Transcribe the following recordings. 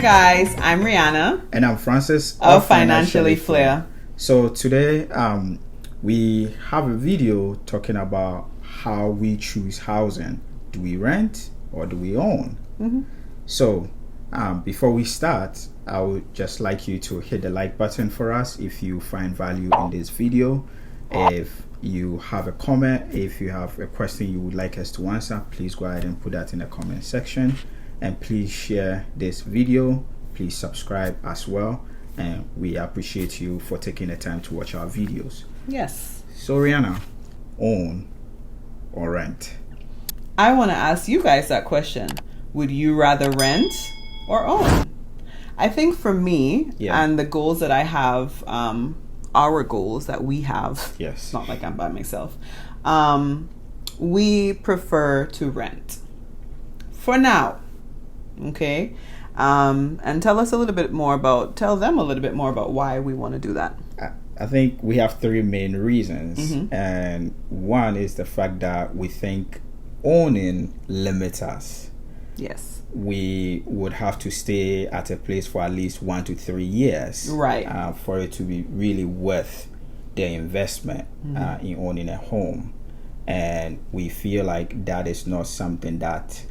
Hi guys, I'm Rihanna And I'm Francis of Financially Flair. So today we have a video talking about how we choose housing. Do we rent or do we own? So before we start, I would just like you to hit the like button for us if you find value in this video. If you have a comment, if you have a question you would like us to answer, please go ahead and put that in the comment section. And please share this video. Please subscribe as well. And we appreciate you for taking the time to watch our videos. Yes. So Rihanna, own or rent? I want to ask you guys that question. Would you rather rent or own? I think for me and the goals that I have, our goals that we have, Yes. not like I'm by myself, we prefer to rent for now. Okay. And tell them a little bit more about why we want to do that. I think we have three main reasons. And one is the fact that we think owning limits us. Yes. We would have to stay at a place for at least 1 to 3 years, right, for it to be really worth the investment in owning a home. And we feel like that is not something that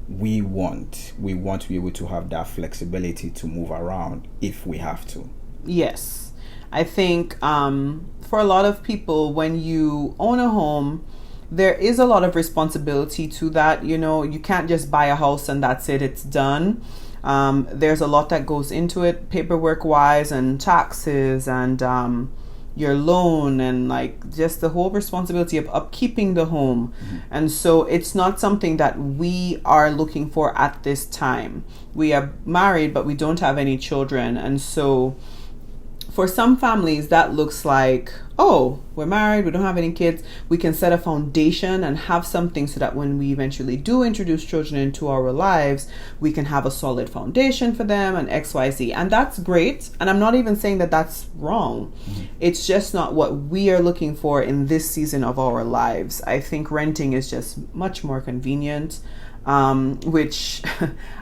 we want. We want to be able to have that flexibility to move around if we have to. Yes. I think for a lot of people, when you own a home, there is a lot of responsibility to that. You know, you can't just buy a house and that's it, it's done. There's a lot that goes into it, paperwork wise, and taxes, and your loan, and like just the whole responsibility of upkeeping the home. And so it's not something that we are looking for at this time. We are married, but we don't have any children. And so for some families, that looks like, oh, we're married, we don't have any kids. We can set a foundation and have something so that when we eventually do introduce children into our lives, we can have a solid foundation for them and XYZ. And that's great. And I'm not even saying that that's wrong. It's just not what we are looking for in this season of our lives. I think renting is just much more convenient. Which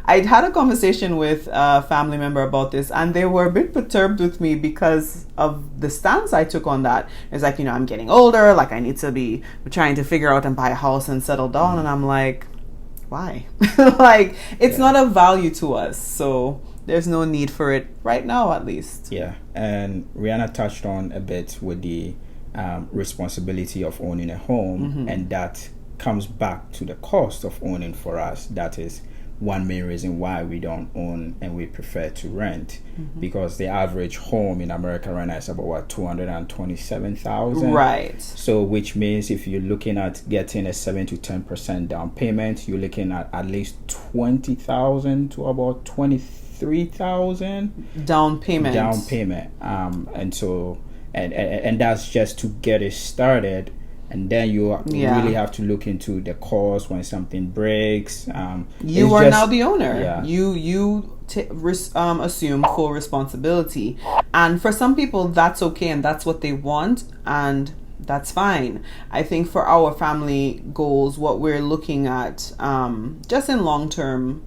I'd had a conversation with a family member about this, and they were a bit perturbed with me because of the stance I took on that. It's like, you know, I'm getting older, like I need to be trying to figure out and buy a house and settle down. And I'm like, why? Like, it's not of value to us. So there's no need for it right now, at least. Yeah. And Rihanna touched on a bit with the responsibility of owning a home, and that comes back to the cost of owning for us. That is one main reason why we don't own and we prefer to rent, because the average home in America right now is about what, $227,000, right? So which means if you're looking at getting a 7 to 10% down payment, you're looking at least $20,000 to about $23,000 down payment. And so and that's just to get it started. And then you really have to look into the cost when something breaks. You are now the owner. Yeah. You assume full responsibility. And for some people, that's okay, and that's what they want, and that's fine. I think for our family goals, what we're looking at, just in a long-term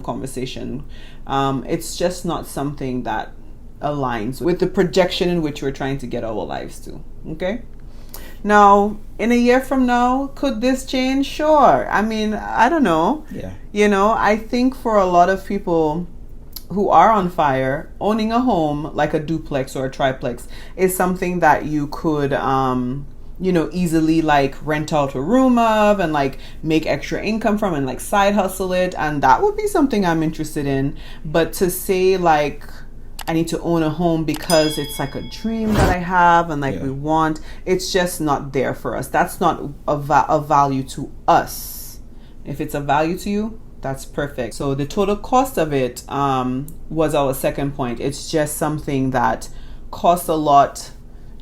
conversation, it's just not something that aligns with the projection in which we're trying to get our lives to. Okay? Now, in a year from now, could this change? Sure. I mean, I don't know. Yeah. You know, I think for a lot of people who are on fire, owning a home like a duplex or a triplex is something that you could, easily like rent out a room of and like make extra income from and like side hustle it. And that would be something I'm interested in. But to say like, I need to own a home because it's like a dream that I have and like we want, it's just not there for us. That's not a value to us. If it's a value to you, that's perfect. So the total cost of it was our second point. It's just something that costs a lot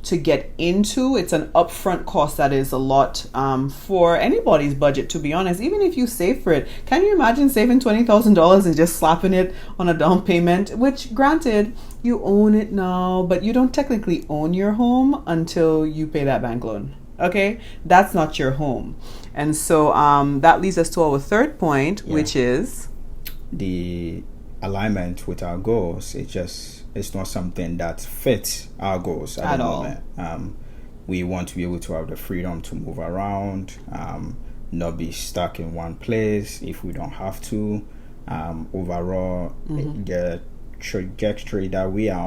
to get into. It's an upfront cost that is a lot for anybody's budget, to be honest. Even if you save for it, can you imagine saving $20,000 and just slapping it on a down payment? Which, granted, you own it now, but you don't technically own your home until you pay that bank loan. Okay, that's not your home. And so that leads us to our third point, which is the alignment with our goals. It's not something that fits our goals at the all. moment. We want to be able to have the freedom to move around, not be stuck in one place if we don't have to. Overall, the trajectory that we are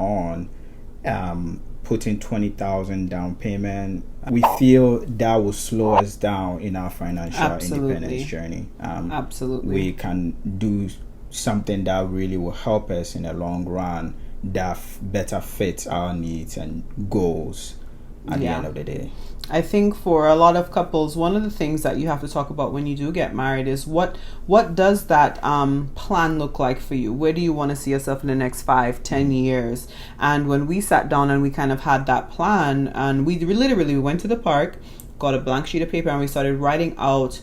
on, putting 20,000 down payment, we feel that will slow us down in our financial independence journey. Absolutely. We can do something that really will help us in the long run, that better fits our needs and goals at the end of the day. I think for a lot of couples, one of the things that you have to talk about when you do get married is what does that plan look like for you? Where do you want to see yourself in the next 5-10 years? And when we sat down and we kind of had that plan, and we literally went to the park, got a blank sheet of paper, and we started writing out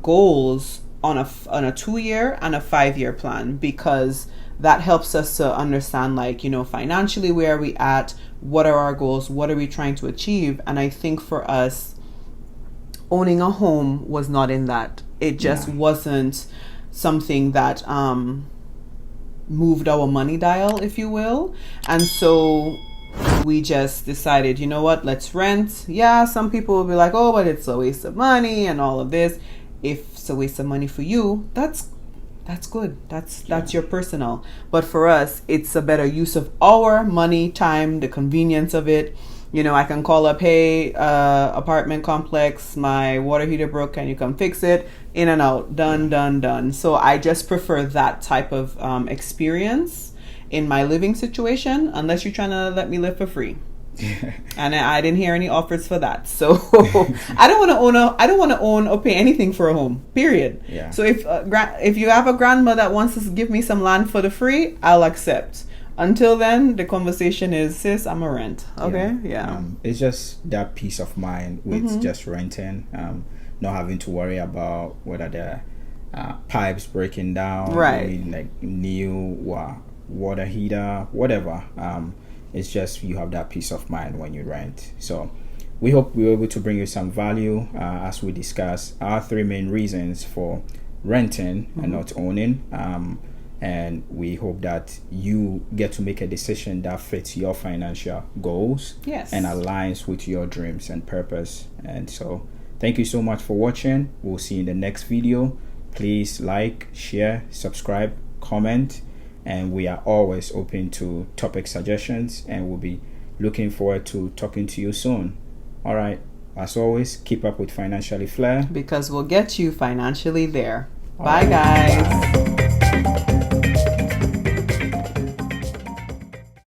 goals on a 2-year and a 5-year plan, because that helps us to understand, like, you know, financially, where are we at? What are our goals? What are we trying to achieve? And I think for us, owning a home was not in that. It just wasn't something that moved our money dial, if you will. And so we just decided, you know what, let's rent. Yeah, some people will be like, oh, but it's a waste of money and all of this. If it's a waste of money for you, that's good. That's your personal. But for us, it's a better use of our money, time, the convenience of it. You know, I can call up, hey, apartment complex, my water heater broke, can you come fix it? In and out, done. So I just prefer that type of experience in my living situation, unless you're trying to let me live for free. And I didn't hear any offers for that. So I don't want to own or pay anything for a home, period. Yeah. So if you have a grandma that wants to give me some land for the free, I'll accept. Until then, the conversation is, sis, I'm a rent. Okay. Yeah. It's just that peace of mind with just renting, not having to worry about whether the pipes breaking down, right? Like new water heater, whatever. It's just, you have that peace of mind when you rent. So we hope we were able to bring you some value as we discuss our 3 main reasons for renting and not owning. And we hope that you get to make a decision that fits your financial goals and aligns with your dreams and purpose. And so thank you so much for watching. We'll see you in the next video. Please like, share, subscribe, comment. And we are always open to topic suggestions, and we'll be looking forward to talking to you soon. All right. As always, keep up with Financially Flair, because we'll get you financially there. Bye, guys. Bye.